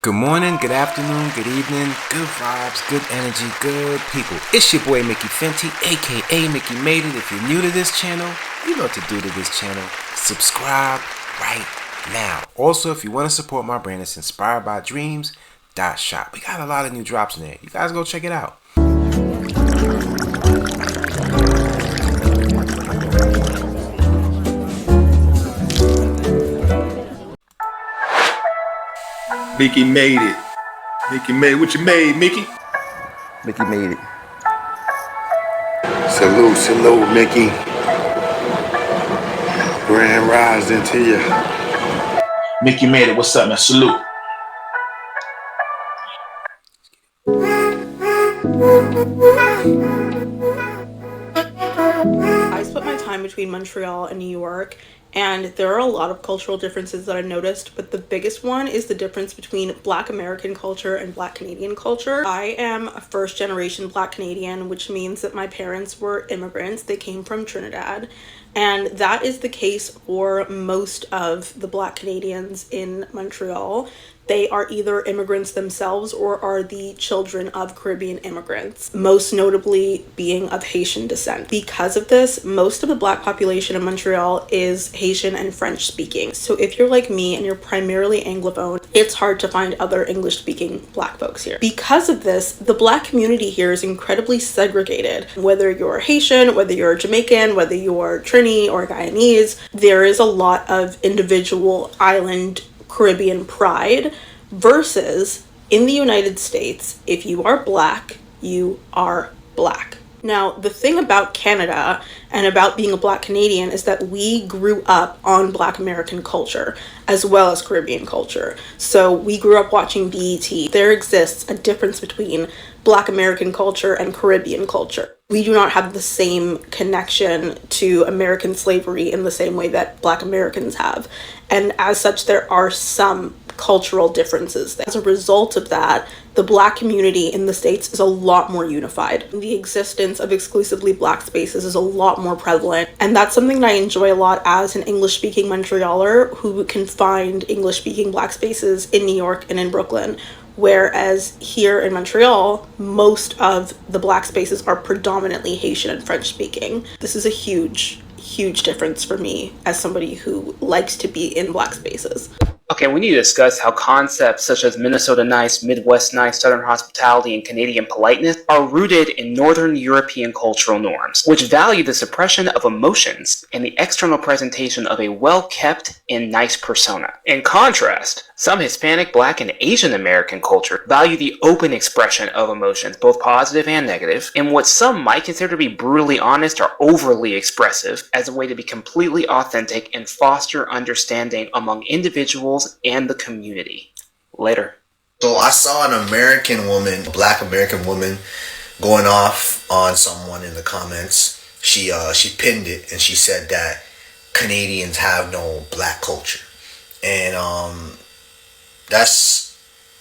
Good morning, good afternoon, good evening, good vibes, good energy, good people. It's your boy Mickey Fenty, aka Mickey Made It. If you're new to this channel, you know what to do to this channel. Subscribe right now. Also, if you want to support my brand, it's inspired by dreams. Shop. We got a lot of new drops in there. You guys go check it out. Mickey made it. Mickey made what you made, Mickey? Mickey made it. Salute, Mickey. Grand rising to you. Mickey made it. What's up, man? Salute. I split my time between Montreal and New York, and there are a lot of cultural differences that I noticed, but the biggest one is the difference between Black American culture and Black Canadian culture. I am a first generation Black Canadian, which means that my parents were immigrants. They came from Trinidad, and that is the case for most of the Black Canadians in Montreal. They are either immigrants themselves or are the children of Caribbean immigrants, most notably being of Haitian descent. Because of this, most of the Black population in Montreal is Haitian and French speaking. So if you're like me and you're primarily Anglophone, it's hard to find other English speaking Black folks here. Because of this, the Black community here is incredibly segregated. Whether you're Haitian, whether you're Jamaican, whether you're Trini or Guyanese, there is a lot of individual island Caribbean pride versus in the United States, if you are Black, you are Black. Now, the thing about Canada and about being a Black Canadian is that we grew up on Black American culture as well as Caribbean culture. So we grew up watching BET. There exists a difference between Black American culture and Caribbean culture. We do not have the same connection to American slavery in the same way that Black Americans have. And as such, there are some cultural differences. As a result of that, the Black community in the States is a lot more unified. The existence of exclusively Black spaces is a lot more prevalent. And that's something that I enjoy a lot as an English-speaking Montrealer who can find English-speaking Black spaces in New York and in Brooklyn. Whereas here in Montreal, most of the Black spaces are predominantly Haitian and French speaking. This is a huge difference for me as somebody who likes to be in Black spaces. Okay, we need to discuss how concepts such as Minnesota nice, Midwest nice, Southern hospitality, and Canadian politeness are rooted in Northern European cultural norms, which value the suppression of emotions and the external presentation of a well-kept and nice persona. In contrast, some Hispanic, Black, and Asian American culture value the open expression of emotions, both positive and negative, and what some might consider to be brutally honest or overly expressive as a way to be completely authentic and foster understanding among individuals and the community. Later. So I saw an American woman, a Black American woman, going off on someone in the comments. She pinned it and she said that Canadians have no Black culture, and that's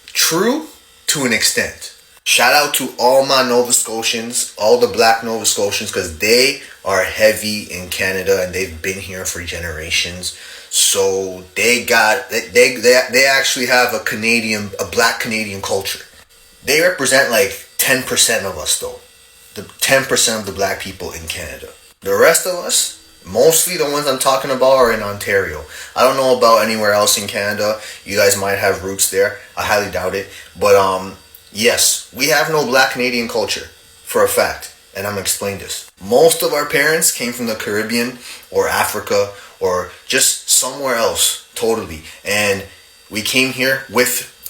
true to an extent. Shout out to all my Nova Scotians, all the Black Nova Scotians, because they are heavy in Canada and they've been here for generations. So they actually have a Black Canadian culture. They represent like 10% of us though. The 10% of the Black people in Canada. The rest of us, mostly the ones I'm talking about, are in Ontario. I don't know about anywhere else in Canada. You guys might have roots there. I highly doubt it. But yes, we have no Black Canadian culture for a fact. And I'm going to explain this. Most of our parents came from the Caribbean or Africa or just somewhere else totally. And we came here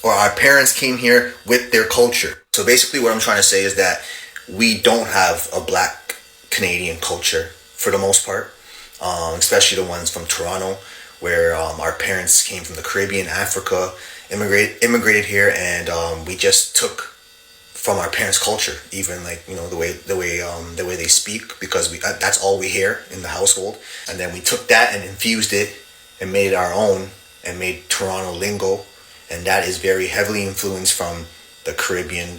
or our parents came here with their culture. So basically what I'm trying to say is that we don't have a Black Canadian culture for the most part, especially the ones from Toronto, where our parents came from the Caribbean, Africa, immigrated here, and we just took from our parents' culture, even like the way they speak, because that's all we hear in the household, and then we took that and infused it and made it our own and made Toronto lingo, and that is very heavily influenced from the Caribbean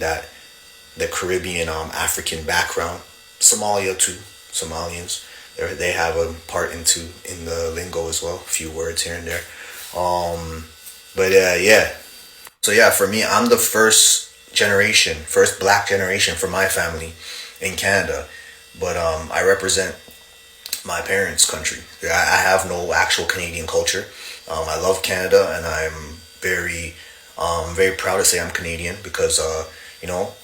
African background. Somalia too, Somalians, they have a part in the lingo as well, a few words here and there. But yeah, So yeah, for me, I'm the first black generation for my family in Canada. But I represent my parents' country. I have no actual Canadian culture. I love Canada, and I'm very proud to say I'm Canadian because, you know,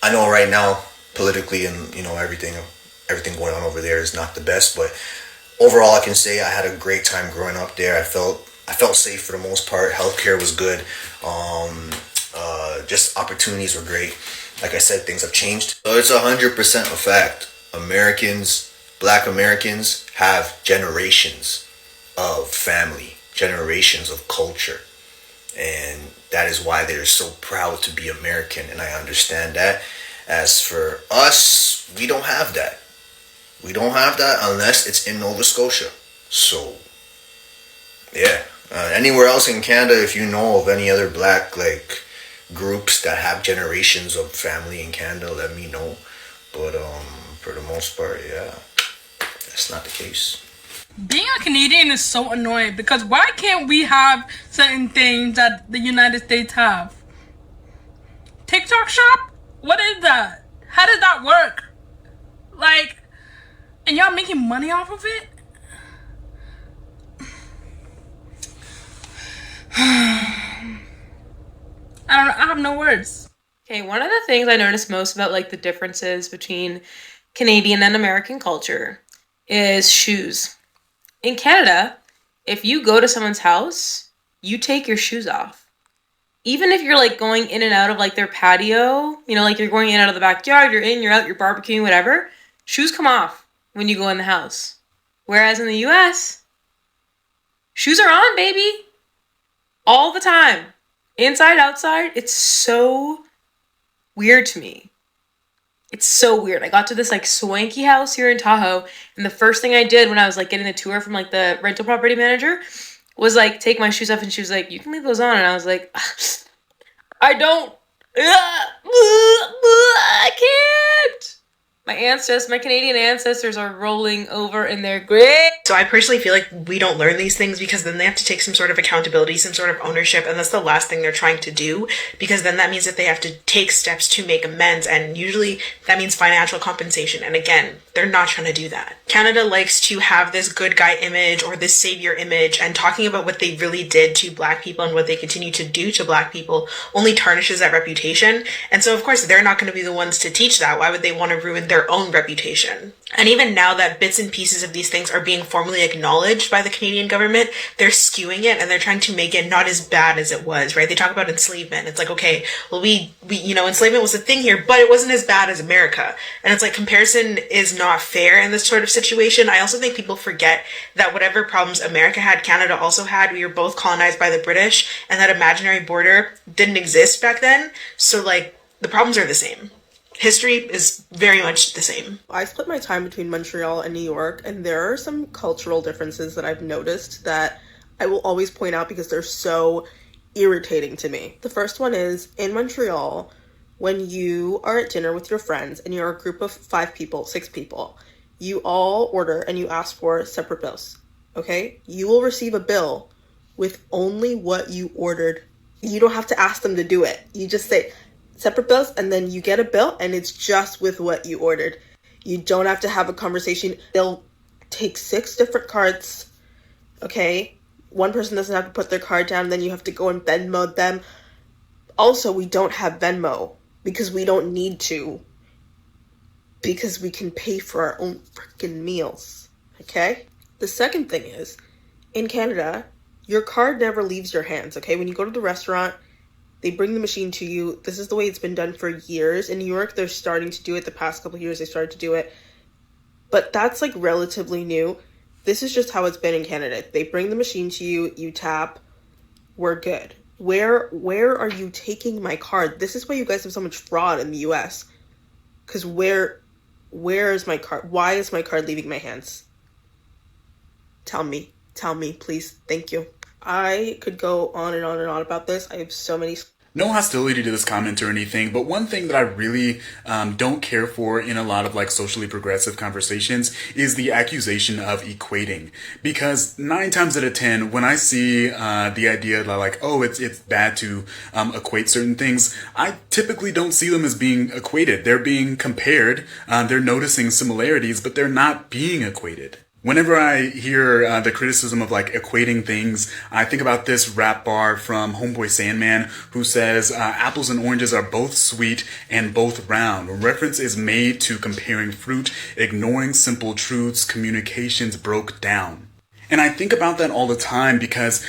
I know right now politically and everything going on over there is not the best, but overall, I can say I had a great time growing up there. I felt safe for the most part. Healthcare was good. Just opportunities were great. Like I said, things have changed. So it's 100% a fact. Black Americans have generations of family, generations of culture. And that is why they're so proud to be American. And I understand that. As for us, we don't have that. We don't have that unless it's in Nova Scotia. So, yeah. Anywhere else in Canada, if you know of any other black groups that have generations of family in Canada, let me know. But for the most part, yeah, that's not the case. Being a Canadian is so annoying because why can't we have certain things that the United States have? TikTok shop? What is that? How does that work? And y'all making money off of it? I don't know. I have no words. Okay, one of the things I notice most about the differences between Canadian and American culture is shoes. In Canada, if you go to someone's house, you take your shoes off. Even if you're going in and out of their patio, you're going in and out of the backyard, you're in, you're out, you're barbecuing, whatever, shoes come off when you go in the house. Whereas in the US, shoes are on, baby. All the time. Inside, outside, it's so weird to me. It's so weird. I got to this swanky house here in Tahoe, and the first thing I did when I was getting the tour from the rental property manager was take my shoes off, and she was like, "You can leave those on," and I was like, "I don't. I can't." My Canadian ancestors are rolling over in their grave. So I personally feel like we don't learn these things because then they have to take some sort of accountability, some sort of ownership, and that's the last thing they're trying to do, because then that means that they have to take steps to make amends, and usually that means financial compensation, and again, they're not trying to do that. Canada likes to have this good guy image or this savior image, and talking about what they really did to black people and what they continue to do to black people only tarnishes that reputation, and so of course they're not going to be the ones to teach that. Why would they want to ruin their own reputation? And even now that bits and pieces of these things are being formally acknowledged by the Canadian government, they're skewing it and they're trying to make it not as bad as it was, right? They talk about enslavement. It's okay, well, we enslavement was a thing here, but it wasn't as bad as America. And it's comparison is not fair in this sort of situation. I also think people forget that whatever problems America had, Canada also had. We were both colonized by the British, and that imaginary border didn't exist back then. So the problems are the same. History is very much the same. I split my time between Montreal and New York, and there are some cultural differences that I've noticed that I will always point out because they're so irritating to me. The first one is, in Montreal, when you are at dinner with your friends and you're a group of 5 people, 6 people, you all order and you ask for separate bills, okay? You will receive a bill with only what you ordered. You don't have to ask them to do it. You just say, separate bills, and then you get a bill and it's just with what you ordered. You don't have to have a conversation. They'll take 6 different cards, okay? One person doesn't have to put their card down, then you have to go and Venmo them. Also, we don't have Venmo because we don't need to, because we can pay for our own freaking meals, okay? The second thing is, in Canada, your card never leaves your hands, okay? When you go to the restaurant, they bring the machine to you. This is the way it's been done for years. In New York, they're starting to do it. The past couple of years, they started to do it. But that's relatively new. This is just how it's been in Canada. They bring the machine to you, you tap, we're good. Where are you taking my card? This is why you guys have so much fraud in the US. Because where is my card? Why is my card leaving my hands? Tell me, please. Thank you. I could go on and on and on about this. I have so many. No hostility to this comment or anything, but one thing that I really don't care for in a lot of like socially progressive conversations is the accusation of equating. Because 9 times out of 10, when I see the idea that like, oh, it's bad to equate certain things, I typically don't see them as being equated. They're being compared, they're noticing similarities, but they're not being equated. Whenever I hear the criticism of like equating things, I think about this rap bar from Homeboy Sandman who says apples and oranges are both sweet and both round. A reference is made to comparing fruit, ignoring simple truths, communications broke down. And I think about that all the time because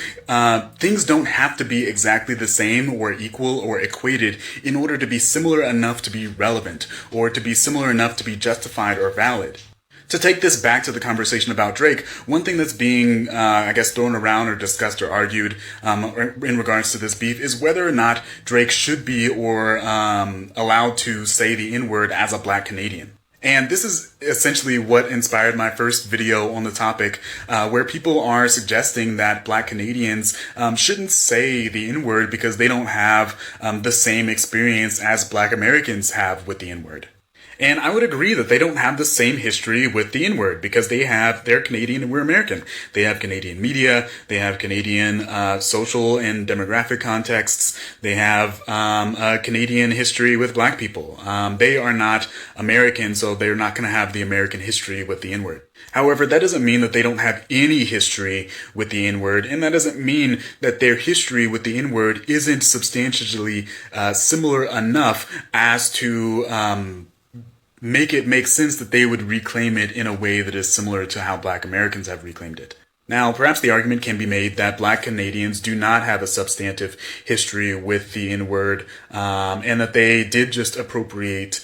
things don't have to be exactly the same or equal or equated in order to be similar enough to be relevant or to be similar enough to be justified or valid. To take this back to the conversation about Drake, one thing that's being, thrown around or discussed or argued in regards to this beef is whether or not Drake should be or allowed to say the N-word as a Black Canadian. And this is essentially what inspired my first video on the topic, where people are suggesting that Black Canadians shouldn't say the N-word because they don't have the same experience as Black Americans have with the N-word. And I would agree that they don't have the same history with the N-word because they're Canadian and we're American. They have Canadian media, they have Canadian social and demographic contexts, they have a Canadian history with Black people. They are not American, so they're not going to have the American history with the N-word. However, that doesn't mean that they don't have any history with the N-word, and that doesn't mean that their history with the N-word isn't substantially similar enough as to make it make sense that they would reclaim it in a way that is similar to how Black Americans have reclaimed it. Now, perhaps the argument can be made that Black Canadians do not have a substantive history with the N-word, and that they did just appropriate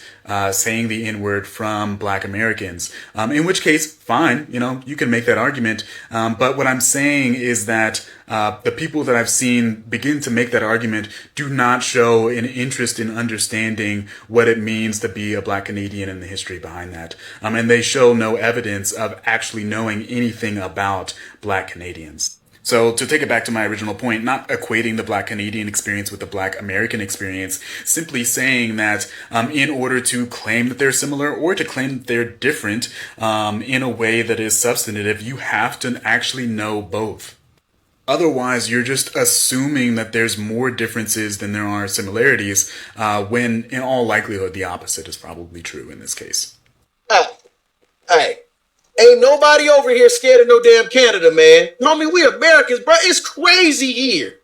saying the N-word from Black Americans. In which case, fine, you can make that argument. But what I'm saying is that the people that I've seen begin to make that argument do not show an interest in understanding what it means to be a Black Canadian and the history behind that. And they show no evidence of actually knowing anything about Black Canadians. So to take it back to my original point, not equating the Black Canadian experience with the Black American experience, simply saying that in order to claim that they're similar or to claim that they're different in a way that is substantive, you have to actually know both. Otherwise, you're just assuming that there's more differences than there are similarities, when in all likelihood the opposite is probably true in this case. Hey, ain't nobody over here scared of no damn Canada, man. Homie, we Americans, bro. It's crazy here.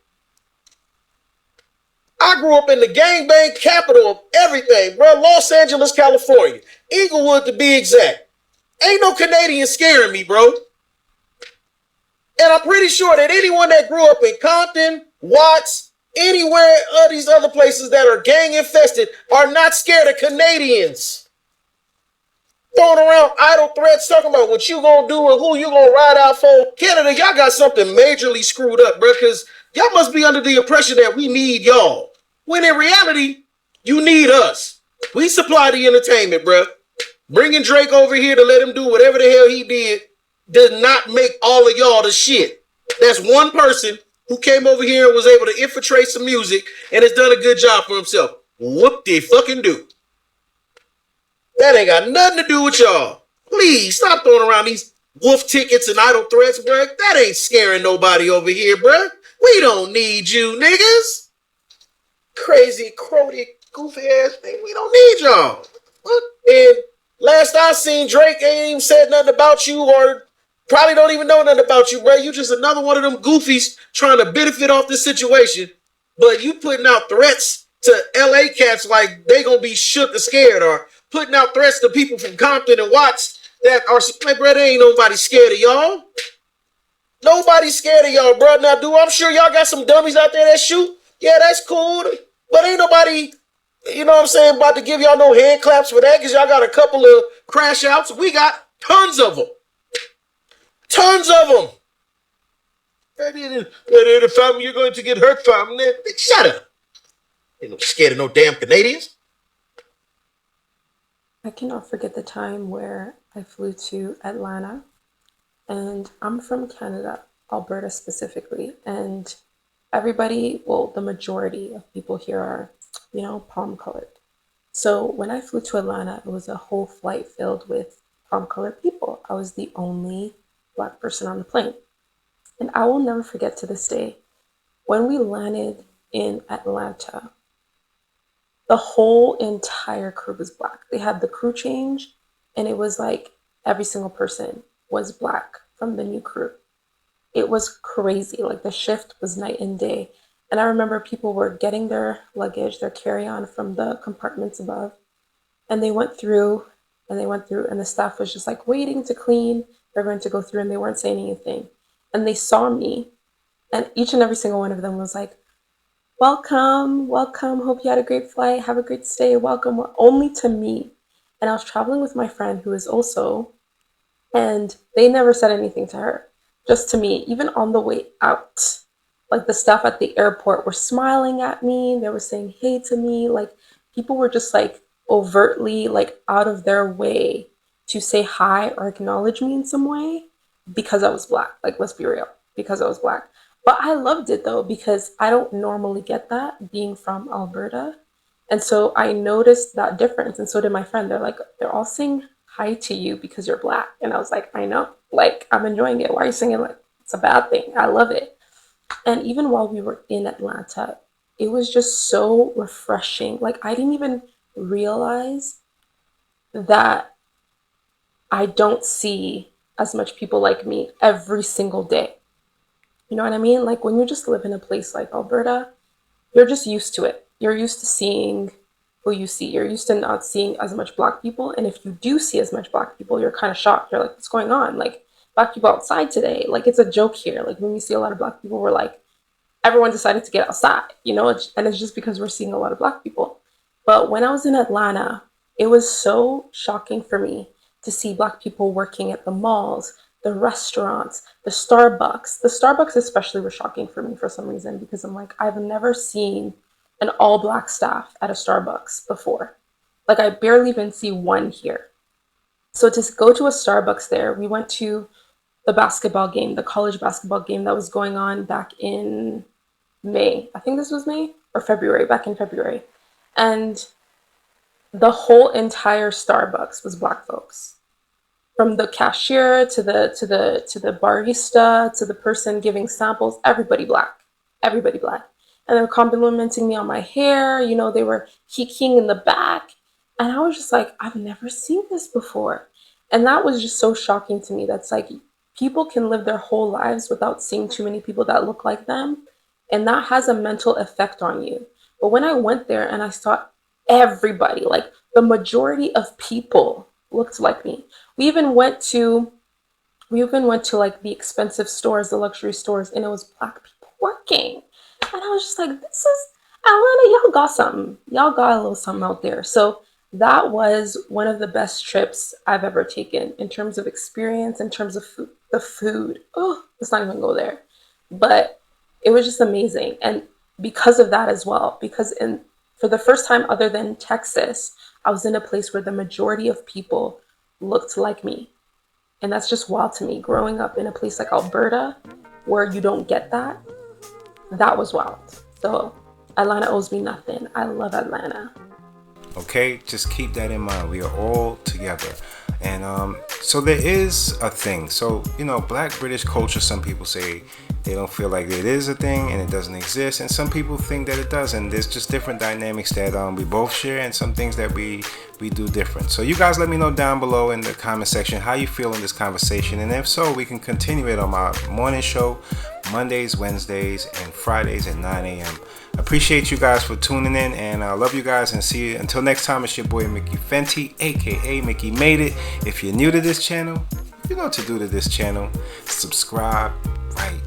I grew up in the gangbang capital of everything, bro. Los Angeles, California. Inglewood to be exact. Ain't no Canadian scaring me, bro. And I'm pretty sure that anyone that grew up in Compton, Watts, anywhere of these other places that are gang infested are not scared of Canadians. Throwing around idle threats, talking about what you gonna do and who you gonna ride out for. Canada, y'all got something majorly screwed up, bro, because y'all must be under the impression that we need y'all. When in reality, you need us. We supply the entertainment, bro. Bringing Drake over here to let him do whatever the hell he did not make all of y'all the shit. That's one person who came over here and was able to infiltrate some music and has done a good job for himself. Whoop de fucking do. That ain't got nothing to do with y'all. Please stop throwing around these wolf tickets and idle threats, bro. That ain't scaring nobody over here, bro. We don't need you, niggas. Crazy, crody, goofy ass thing. We don't need y'all. And last I seen, Drake ain't even said nothing about you or probably don't even know nothing about you, bro. You just another one of them goofies trying to benefit off this situation. But you putting out threats to LA cats like they gonna be shook or scared, or putting out threats to people from Compton and Watts that are, like, bro, there ain't nobody scared of y'all. Nobody's scared of y'all, bro. Now, I'm sure y'all got some dummies out there that shoot. Yeah, that's cool. But ain't nobody, about to give y'all no hand claps for that because y'all got a couple of crash outs. We got tons of them. Tons of them. The family, you're going to get hurt, family. Shut up. Ain't no scared of no damn Canadians. I cannot forget the time where I flew to Atlanta, and I'm from Canada, Alberta specifically, and everybody, well, the majority of people here are, palm colored. So when I flew to Atlanta, it was a whole flight filled with palm colored people. I was the only Black person on the plane. And I will never forget to this day, when we landed in Atlanta, the whole entire crew was Black. They had the crew change, and it was like every single person was Black from the new crew. It was crazy. Like the shift was night and day. And I remember people were getting their luggage, their carry-on from the compartments above. And they went through and the staff was just like waiting to clean. They're going to go through and they weren't saying anything. And they saw me, and each and every single one of them was like, welcome, welcome. Hope you had a great flight. Have a great stay. Welcome. Only to me. And I was traveling with my friend who is also, and they never said anything to her, just to me, even on the way out. Like the staff at the airport were smiling at me. They were saying hey to me. Like people were just like overtly like out of their way to say hi or acknowledge me in some way because I was Black. Like, let's be real, because I was Black. But I loved it though, because I don't normally get that being from Alberta. And so I noticed that difference. And so did my friend. They're all saying hi to you because you're Black. And I was like, I know, like, I'm enjoying it. Why are you singing like it's a bad thing? I love it. And even while we were in Atlanta, it was just so refreshing. Like, I didn't even realize that I don't see as much people like me every single day. You know what I mean? Like when you just live in a place like Alberta, you're just used to it. You're used to seeing who you see. You're used to not seeing as much Black people. And if you do see as much Black people, you're kind of shocked. You're like, what's going on? Like Black people outside today. Like it's a joke here. Like when we see a lot of Black people, we're like, everyone decided to get outside, and it's just because we're seeing a lot of Black people. But when I was in Atlanta, it was so shocking for me to see Black people working at the malls, the restaurants, the Starbucks. The Starbucks especially was shocking for me for some reason, because I'm like, I've never seen an all Black staff at a Starbucks before. Like I barely even see one here. So to go to a Starbucks there, we went to the basketball game, the college basketball game that was going on back in May. I think this was May or February, back in February. And the whole entire Starbucks was Black folks. From the cashier to the barista to the person giving samples, everybody Black. Everybody Black. And they were complimenting me on my hair, they were kikiing in the back. And I was just like, I've never seen this before. And that was just so shocking to me. That's like, people can live their whole lives without seeing too many people that look like them. And that has a mental effect on you. But when I went there and I saw everybody, like the majority of people looked like me. We even went to like the expensive stores, the luxury stores, and it was Black people working. And I was just like, this is Atlanta, y'all got something. Y'all got a little something out there. So that was one of the best trips I've ever taken in terms of experience, in terms of food, the food. Oh, let's not even go there. But it was just amazing. And because of that as well, for the first time other than Texas, I was in a place where the majority of people looked like me. And that's just wild to me. Growing up in a place like Alberta, where you don't get that, that was wild. So Atlanta owes me nothing. I love Atlanta. Okay, just keep that in mind. We are all together. And so there is a thing. So, Black British culture, some people say they don't feel like it is a thing and it doesn't exist. And some people think that it does. And there's just different dynamics that we both share, and some things that we do different. So you guys let me know down below in the comment section how you feel in this conversation. And if so, we can continue it on my morning show, Mondays, Wednesdays, and Fridays at 9 a.m. Appreciate you guys for tuning in, and I love you guys, and see you until next time. It's your boy Mickey Fenty, aka Mickey Made It. If you're new to this channel, you know what to do to this channel. Subscribe right